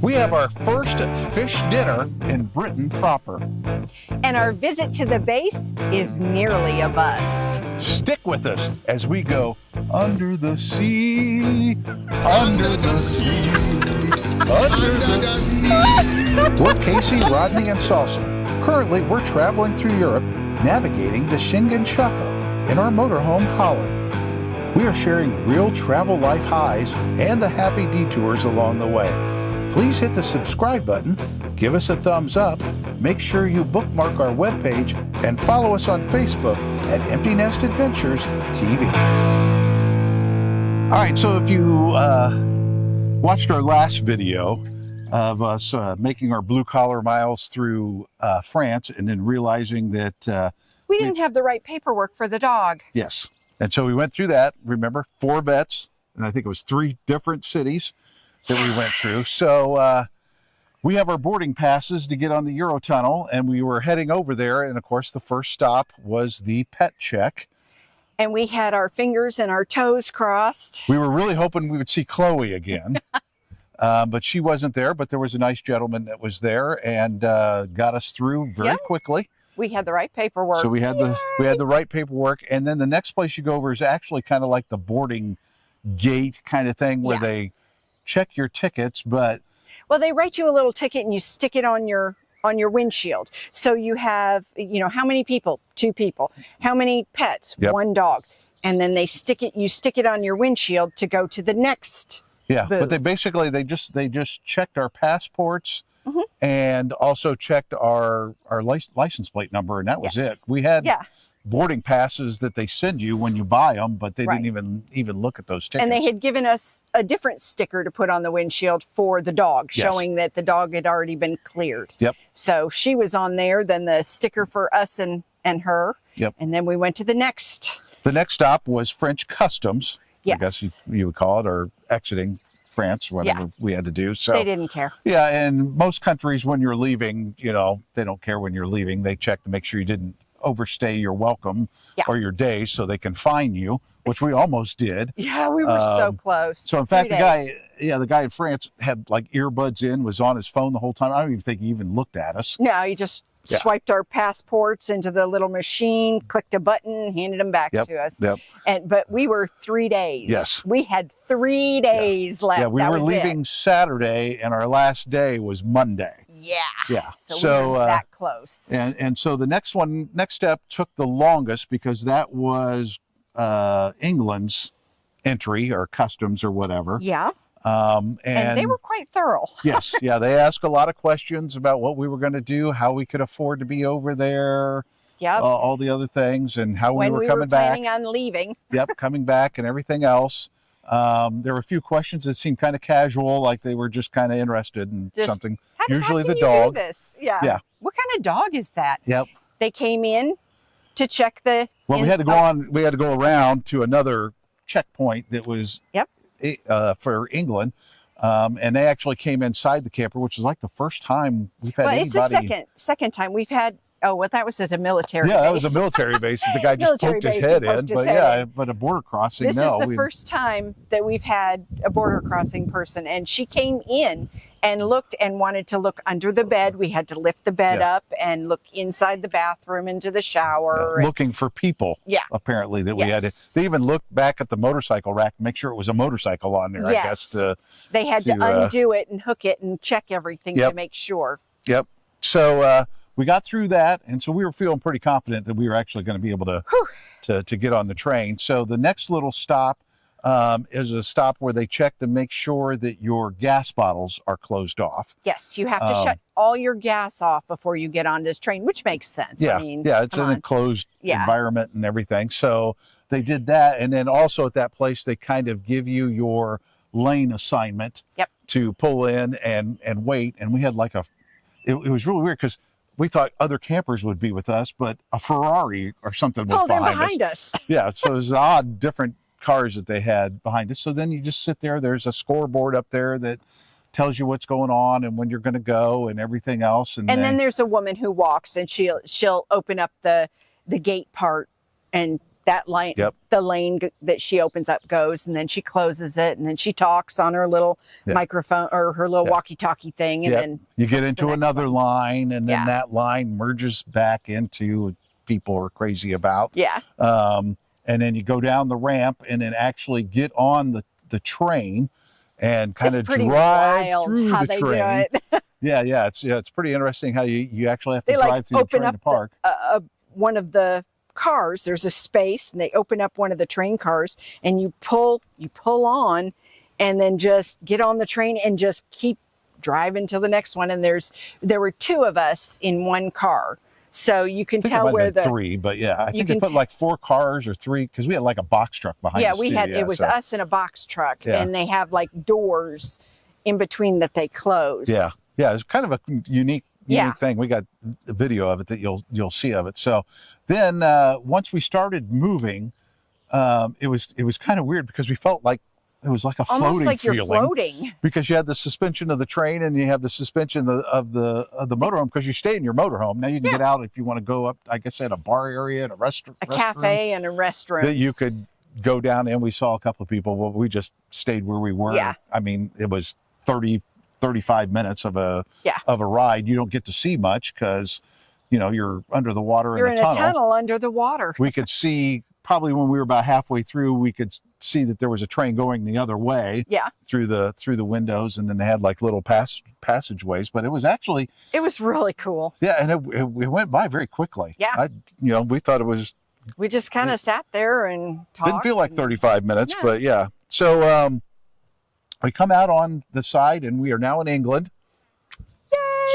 We have our first fish dinner in Britain proper. And our visit to the base is nearly a bust. Stick with us as we go under the sea, under the sea, under the sea. We're Kasey, Rodney, and Salsa. Currently, we're traveling through Europe, navigating the Schengen Shuttle in our motorhome, Holland. We are sharing real travel life highs and the happy detours along the way. Please hit the subscribe button, give us a thumbs up, make sure you bookmark our webpage, and follow us on Facebook at Empty Nest Adventures TV. All right, so if you watched our last video of us making our blue-collar miles through France and then realizing that... we didn't have the right paperwork for the dog. Yes, and so we went through that, remember, 4 bets, and I think it was 3 different cities that we went through. So we have our boarding passes to get on the Eurotunnel, and we were heading over there. And of course, the first stop was the pet check. And we had our fingers and our toes crossed. We were really hoping we would see Chloe again, but she wasn't there. But there was a nice gentleman that was there and got us through very quickly. We had the right paperwork. So we had the right paperwork. And then the next place you go over is actually kind of like the boarding gate kind of thing where they check your tickets, but they write you a little ticket and you stick it on your windshield. So you have, how many people? 2 people. How many pets? 1 dog. And then you stick it on your windshield to go to the next booth. But they just checked our passports and also checked our license plate number, and that was it. We had boarding passes that they send you when you buy them, but they didn't even look at those tickets. And they had given us a different sticker to put on the windshield for the dog, showing that the dog had already been cleared. Yep. So she was on there, then the sticker for us and her. Yep. And then we went to the next. The next stop was French Customs. Yes. I guess you would call it, or exiting France, whatever we had to do. So they didn't care. Yeah, and most countries, when you're leaving, they don't care when you're leaving. They check to make sure you didn't overstay your welcome or your day, so they can fine you, which we almost did. Yeah, we were so close. So in fact, the guy in France had like earbuds in, was on his phone the whole time. I don't even think he even looked at us. No, he just swiped our passports into the little machine, clicked a button, handed them back to us. But we were 3 days. Yes. We had 3 days left. Yeah, we were leaving Saturday, and our last day was Monday. Yeah. So we were that close. And so the next step took the longest because that was England's entry or customs or whatever. Yeah. And they were quite thorough. Yes. Yeah. They asked a lot of questions about what we were going to do, how we could afford to be over there. Yep. All the other things and how we were coming back. When we were planning on leaving. Yep. Coming back and everything else. There were a few questions that seemed kind of casual, like they were just kind of interested in something. Usually the dog. Do this? Yeah. What kind of dog is that? Yep. They came in to check the. Well, we had to go on. We had to go around to another checkpoint that was for England, and they actually came inside the camper, which is like the first time we've had anybody. Well, it's the second time we've had. Oh, well, that was at a military base. Yeah, that was a military base. The guy just poked his head in. But a border crossing, This is the first time that we've had a border crossing person. And she came in and looked and wanted to look under the bed. We had to lift the bed up and look inside the bathroom, into the shower. Looking for people, apparently, that we had to. They even looked back at the motorcycle rack to make sure it was a motorcycle on there, I guess. They had to undo it and hook it and check everything to make sure. Yep. So... we got through that, and so we were feeling pretty confident that we were actually going to be able to get on the train. So the next little stop is a stop where they check to make sure that your gas bottles are closed off. Yes, you have to shut all your gas off before you get on this train, which makes sense. Yeah, I mean, it's an enclosed environment and everything. So they did that, and then also at that place they kind of give you your lane assignment to pull in and wait. And we had like it was really weird because we thought other campers would be with us, but a Ferrari or something was behind us. Yeah, so it was odd, different cars that they had behind us. So then you just sit there. There's a scoreboard up there that tells you what's going on and when you're going to go and everything else. And then there's a woman who walks and she'll open up the gate part, and that line, the lane that she opens up goes, and then she closes it, and then she talks on her little microphone or her little walkie-talkie thing, and then you get into another line, and then that line merges back into what people are crazy about. And then you go down the ramp and then actually get on the train and kind of drive through the train. It's pretty interesting how you actually have to drive through the train to park. One of the cars, there's a space, and they open up one of the train cars, and you pull on, and then just get on the train and just keep driving to the next one. And there were 2 of us in one car. So you can tell where the 3, but I think they put like 4 cars or 3, because we had like a box truck behind us. It was us in a box truck, and they have like doors in between that they close. It's kind of a unique thing. We got a video of it that you'll see of it. So then once we started moving, it was kind of weird, because we felt like it was like a almost floating feeling. You're floating. Because you had the suspension of the train, and you have the suspension of the motorhome, because you stay in your motorhome. Now you can get out if you want to go up, I guess, at a bar area and a restaurant. A cafe and a restaurant. That you could go down in. We saw a couple of people, but we just stayed where we were. I mean, it was 35 minutes of a ride. You don't get to see much because, you're under the water in a tunnel. You're in a tunnel under the water. We could see, probably when we were about halfway through, we could see that there was a train going the other way through the windows, and then they had like little passageways, but it was really cool. And it went by very quickly. We thought it was, we just kind of sat there and talked. Didn't feel like 35 minutes, but so we come out on the side, and we are now in England.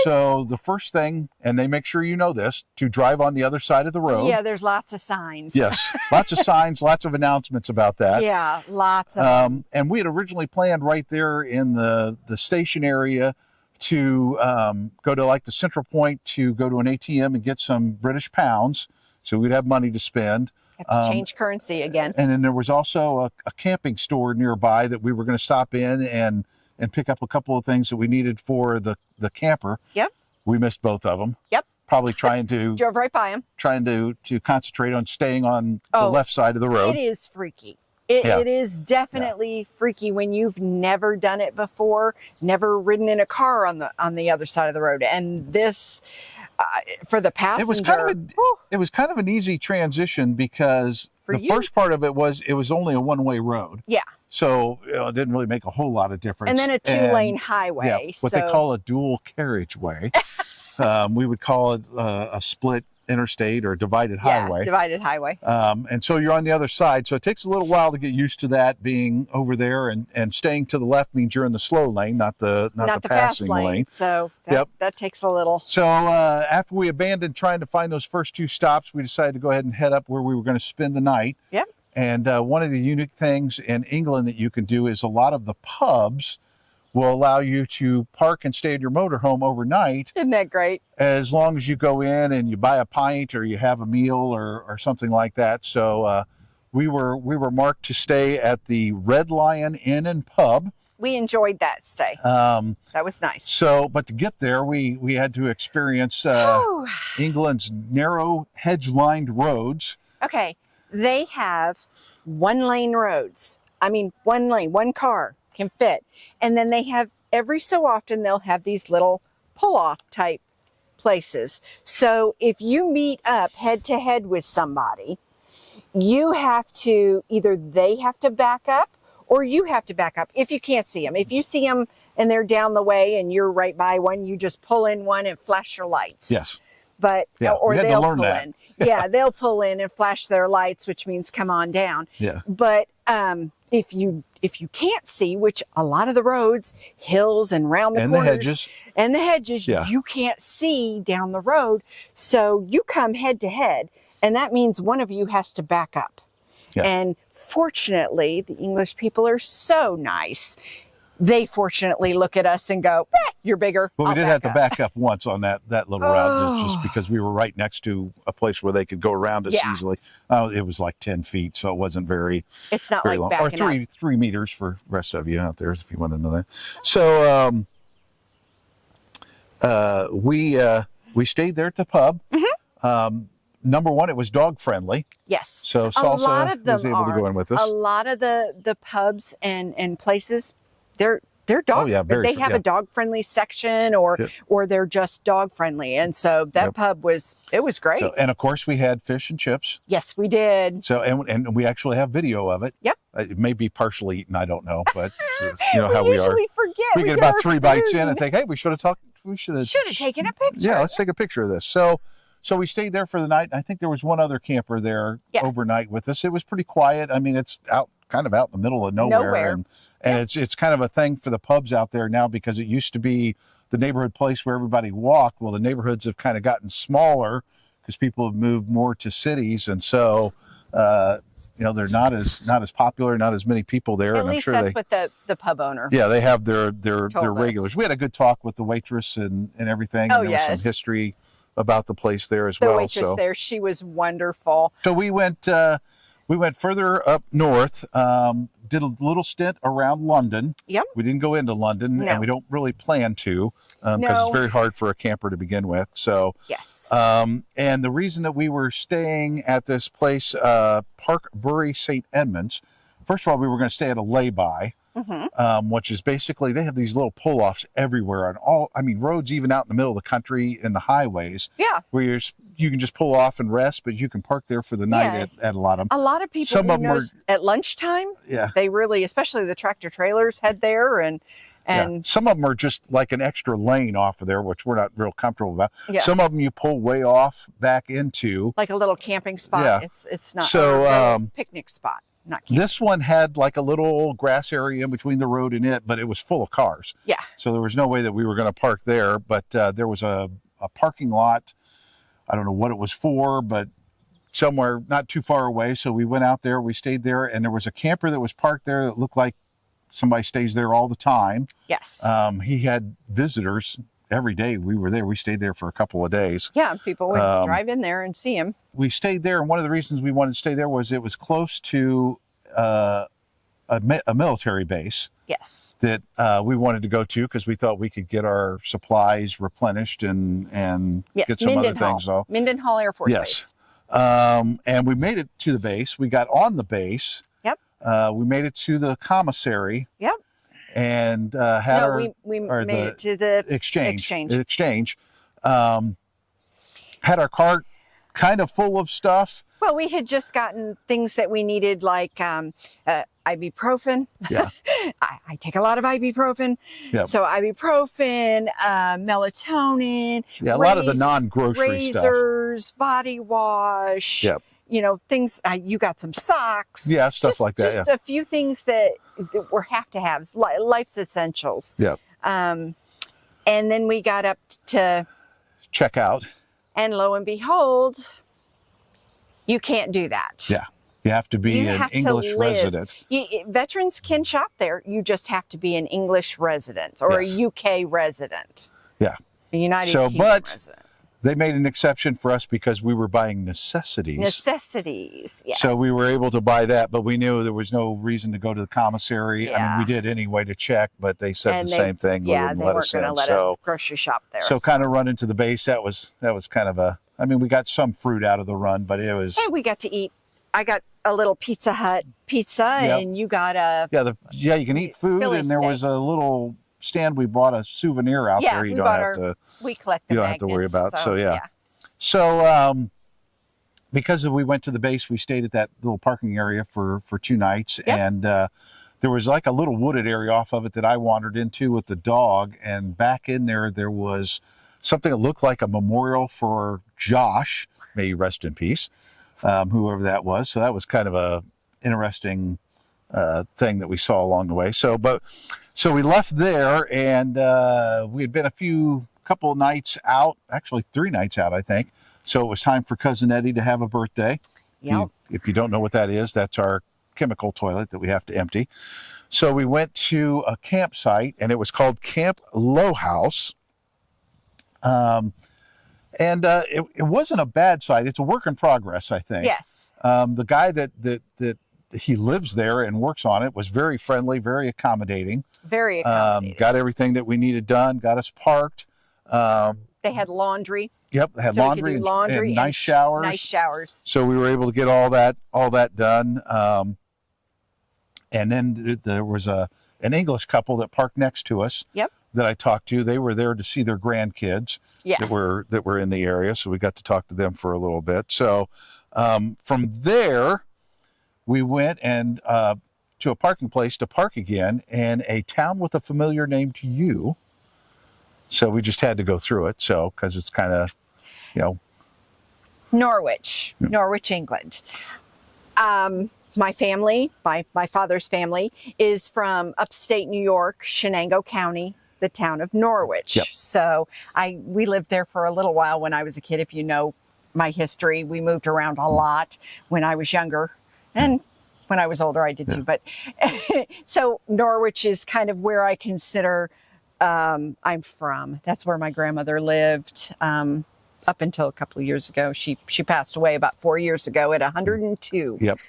So the first thing, and they make sure you know this, to drive on the other side of the road. There's lots of signs. Yes, lots of signs, lots of announcements about that. Lots of them. And we had originally planned right there in the station area to go to like the central point to go to an ATM and get some British pounds, so we'd have money to spend. Have to change currency again. And then there was also a camping store nearby that we were going to stop in and pick up a couple of things that we needed for the camper. We missed both of them. Probably trying to drove right by them. Trying to concentrate on staying on the left side of the road. It is freaky. It is definitely freaky when you've never done it before, never ridden in a car on the other side of the road. And this, for the passenger, it was kind of an easy transition, because first part of it was only a one-way road. So it didn't really make a whole lot of difference. And then a 2-lane highway. What they call a dual carriageway. We would call it a split interstate or divided highway. Divided highway. And so you're on the other side. So it takes a little while to get used to that, being over there, and staying to the left means you're in the slow lane, not the passing lane. So that takes a little. So after we abandoned trying to find those first 2 stops, we decided to go ahead and head up where we were going to spend the night. And one of the unique things in England that you can do is a lot of the pubs will allow you to park and stay in your motorhome overnight. Isn't that great? As long as you go in and you buy a pint or you have a meal or something like that. So we were marked to stay at the Red Lion Inn and Pub. We enjoyed that stay. That was nice. So, but to get there, we had to experience England's narrow hedge-lined roads. Okay. They have 1-lane roads. I mean, 1 lane, 1 car can fit. And then they have, every so often, they'll have these little pull-off type places. So if you meet up head to head with somebody, you have to, either they have to back up or you have to back up if you can't see them. If you see them and they're down the way and you're right by one, you just pull in one and flash your lights. But or they'll pull in. They'll pull in and flash their lights, which means come on down. But if you can't see, which a lot of the roads, hills and round the corners and the hedges, you can't see down the road. So you come head to head, and that means one of you has to back up. And fortunately, the English people are so nice. They fortunately look at us and go, you're bigger. Well, we did have to back up once on that little route, just because we were right next to a place where they could go around us easily. It was like 10 feet, so it wasn't very It's not very like long. backing Or 3 meters for the rest of you out there, if you want to know that. So we stayed there at the pub. number one, it was dog friendly. Yes. So a lot Salsa of them was able to go in with us. A lot of the pubs and places, they're dog. Oh, yeah, they have a dog friendly section, or they're just dog friendly. And so that pub was great. So, and of course, we had fish and chips. Yes, we did. So and we actually have video of it. Yep. It may be partially eaten. I don't know, but you know how we we are. usually forget. We get about 3 bites in and think, hey, we should have talked. We should have taken a picture. Yeah, let's take a picture of this. So we stayed there for the night. I think there was one other camper there overnight with us. It was pretty quiet. I mean, it's kind of out in the middle of nowhere. And it's kind of a thing for the pubs out there now, because it used to be the neighborhood place where everybody walked. Well, the neighborhoods have kind of gotten smaller because people have moved more to cities. And so, they're not as popular, not as many people there. At least that's what the pub owner. Yeah, they have their regulars. We had a good talk with the waitress and everything. Oh, and there was some history about the place there as well. The waitress there, she was wonderful. So we went further up north, did a little stint around London. Yep. We didn't go into London, and we don't really plan to, because it's very hard for a camper to begin with. So yes. And the reason that we were staying at this place, Park Bury St. Edmunds, first of all, we were going to stay at a Layby. Which is basically, they have these little pull-offs everywhere on roads, even out in the middle of the country in the highways. Yeah. Where you can just pull off and rest, but you can park there for the night at a lot of them. A lot of people, some of them at lunchtime. Yeah. They really, especially the tractor trailers, head there and some of them are just like an extra lane off of there, which we're not real comfortable about. Yeah. Some of them you pull way off back into. Like a little camping spot. Yeah. It's not a picnic spot. This one had like a little grass area in between the road and it, but it was full of cars. Yeah. So there was no way that we were going to park there, but there was a parking lot. I don't know what it was for, but somewhere not too far away. So we went out there, we stayed there, and there was a camper that was parked there that looked like somebody stays there all the time. Yes. He had visitors every day we were there. We stayed there for a couple of days. Yeah, people would drive in there and see him. We stayed there, and one of the reasons we wanted to stay there was it was close to a military base. Yes. That we wanted to go to because we thought we could get our supplies replenished and get some other things. So, Mildenhall Air Force Base. And we made it to the base. We got on the base. Yep. We made it to the commissary. Yep. And had we made it to the exchange. Had our cart kind of full of stuff. Well, we had just gotten things that we needed, like ibuprofen. Yeah. I take a lot of ibuprofen. Yep. So ibuprofen, melatonin. Yeah, a lot of the non-grocery stuff. Razors, body wash. Yep. Things, you got some socks. Yeah, stuff like that. Just a few things that were have-to-haves, life's essentials. Yep. And then we got up to check out. And lo and behold, you can't do that. Yeah. You have to be an English resident. Veterans can shop there. You just have to be an English resident or a UK resident. Yeah. A United Kingdom resident. They made an exception for us because we were buying necessities. Necessities, yes. So we were able to buy that, but we knew there was no reason to go to the commissary. Yeah. I mean, we did anyway to check, but they said the same thing. Yeah, they weren't going to let us grocery shop there. So kind of running to the base, that was kind of we got some fruit out of the run, but it was... Hey, we got to eat. I got a little Pizza Hut pizza, and you got a... you can eat food, and there was a little... stand we bought a souvenir out there. You don't have to. We collect the You don't have to worry about. So because we went to the base, we stayed at that little parking area for 2 nights, and there was like a little wooded area off of it that I wandered into with the dog, and back in there was something that looked like a memorial for Josh, may he rest in peace, whoever that was. So that was kind of a interesting thing that we saw along the way. So we left there, and we had been a couple of nights out, actually 3 nights out, I think. So it was time for Cousin Eddie to have a birthday. Yep. If you don't know what that is, that's our chemical toilet that we have to empty. So we went to a campsite, and it was called Camp Low House. And it wasn't a bad site. It's a work in progress, I think. Yes. The guy that he lives there and works on it was very friendly, very accommodating. Very accommodating. Got everything that we needed done, got us parked. They had laundry. Yep, they had So we could laundry, do and, laundry and nice showers. Nice showers. So we were able to get all that done. And then there was an English couple that parked next to us. Yep. That I talked to. They were there to see their grandkids. Yes. That were in the area. So we got to talk to them for a little bit. So from there, we went and to a parking place to park again in a town with a familiar name to you. So we just had to go through it. So because it's kind of, Norwich, England. My family, my father's family, is from upstate New York, Shenango County, the town of Norwich. Yep. So we lived there for a little while when I was a kid. If you know my history, we moved around a lot when I was younger, and when I was older, I did too. But so Norwich is kind of where I consider I'm from. That's where my grandmother lived. Up until a couple of years ago, she passed away about 4 years ago at 102. Yep.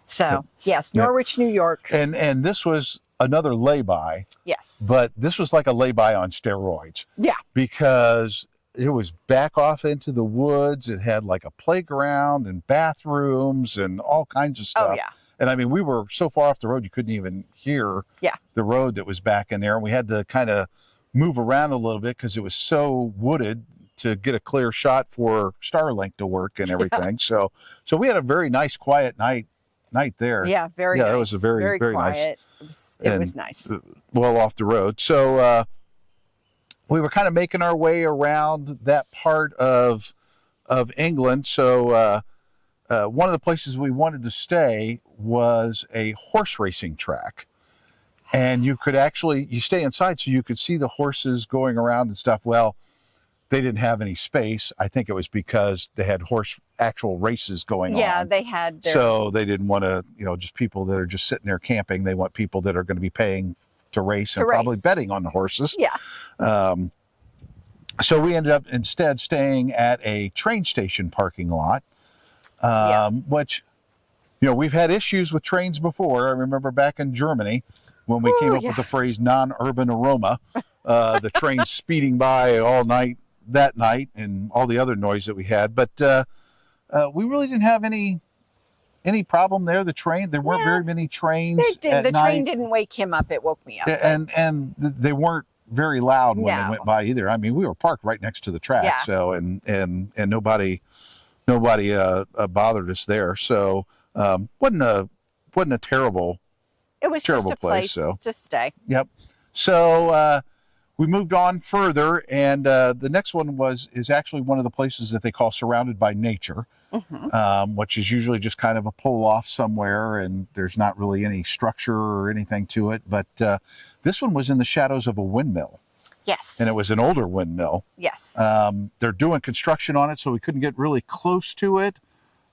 So yes, Norwich, New York. And this was another layby. Yes. But this was like a layby on steroids. Yeah. Because it was back off into the woods. It had like a playground and bathrooms and all kinds of stuff. Oh yeah. And I mean, we were so far off the road you couldn't even hear the road that was back in there. And we had to kind of move around a little bit because it was so wooded to get a clear shot for Starlink to work and everything. So we had a very nice, quiet night there. Yeah, very nice. It was a very quiet. nice. It was nice. Well off the road. So we were kind of making our way around that part of England. So one of the places we wanted to stay was a horse racing track. And you stay inside so you could see the horses going around and stuff. Well, they didn't have any space. I think it was because they had actual races going on. Yeah, they had. So they didn't want to, just people that are just sitting there camping. They want people that are going to be paying to race and probably betting on the horses. Yeah. So we ended up instead staying at a train station parking lot, which, we've had issues with trains before. I remember back in Germany when we came up with the phrase non-urban aroma, the train speeding by all night that night and all the other noise that we had. But we really didn't have any problem there. There weren't very many trains at the night. train didn't wake him up. It wook me up. And they weren't very loud when they went by either. I mean, we were parked right next to the track. Yeah. So, and nobody bothered us there. So, wasn't a terrible, it was terrible just a place to stay. Yep. So, we moved on further, and the next one is actually one of the places that they call surrounded by nature, which is usually just kind of a pull off somewhere, and there's not really any structure or anything to it. But this one was in the shadows of a windmill. Yes. And it was an older windmill. Yes. They're doing construction on it, so we couldn't get really close to it.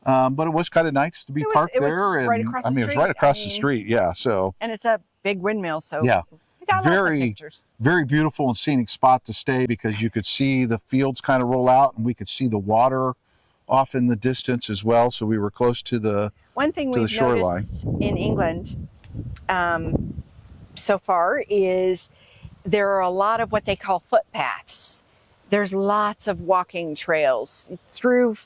But it was kind of nice to be parked there. It was right across the street. It was right across the street. Yeah. So. And it's a big windmill, so yeah. We got lots of pictures. Very beautiful and scenic spot to stay because you could see the fields kind of roll out, and we could see the water off in the distance as well. So we were close to the one thing we've noticed in England so far is there are a lot of what they call footpaths. There's lots of walking trails through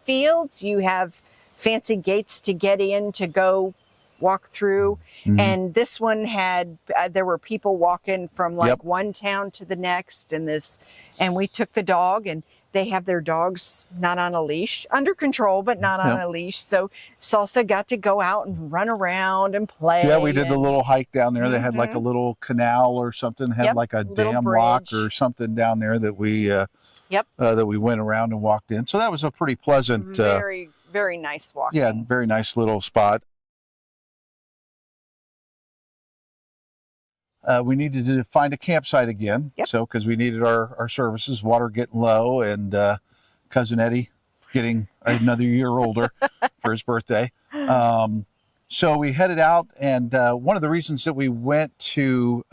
fields. You have fancy gates to get in to go walk through. And this one had there were people walking from one town to the next, and we took the dog, and they have their dogs not on a leash, under control, but not on a leash. So Salsa got to go out and run around and play. Yeah, we did the little hike down there. They had like a little canal or something, had like a dam lock or something down there that we that we went around and walked in. So that was a pretty pleasant, very, very nice walk. Yeah, very nice little spot. We needed to find a campsite again. So, because we needed our services, water getting low, and Cousin Eddie getting another year older for his birthday. So we headed out, and one of the reasons that we went to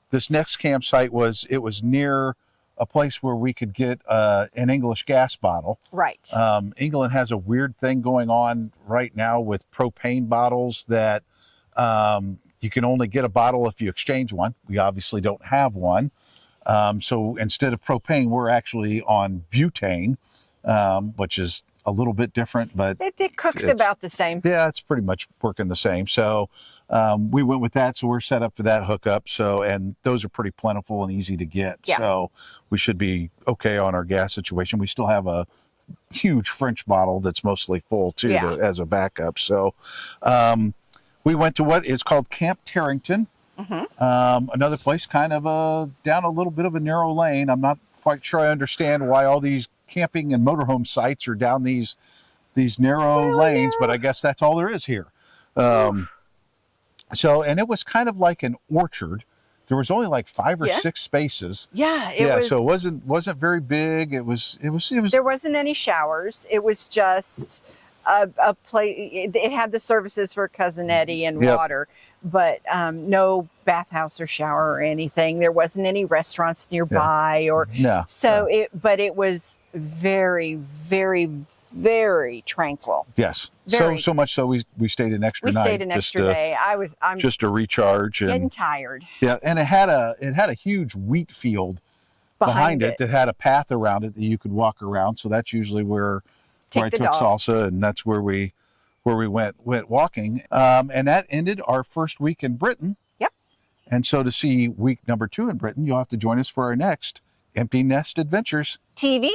this next campsite was it was near a place where we could get an English gas bottle. Right. England has a weird thing going on right now with propane bottles that you can only get a bottle if you exchange one. We obviously don't have one. So instead of propane, we're actually on butane, which is a little bit different, but it cooks about the same. Yeah, it's pretty much working the same. So we went with that. So we're set up for that hookup. So, and those are pretty plentiful and easy to get. Yeah. So we should be okay on our gas situation. We still have a huge French bottle that's mostly full too, as a backup. So we went to what is called Camp Tarrington. Another place kind of down a little bit of a narrow lane. I'm not quite sure I understand why all these camping and motorhome sites are down these narrow lanes, but I guess that's all there is here. So, and it was kind of like an orchard. There was only like 5 or 6 spaces. Yeah, it was, so it wasn't very big. It was. There wasn't any showers. It was just a place. It had the services for Cousin Eddie and water, but no bathhouse or shower or anything. There wasn't any restaurants nearby but it was very, very, very tranquil. Yes. So much so we stayed an extra night. We stayed an extra day. I'm just to recharge and getting tired. Yeah, and it had a huge wheat field behind it that had a path around it that you could walk around. So that's usually where I took Salsa, and that's where we went walking. And that ended our first week in Britain. Yep. And so to see week number 2 in Britain, you'll have to join us for our next Empty Nest Adventures. TV.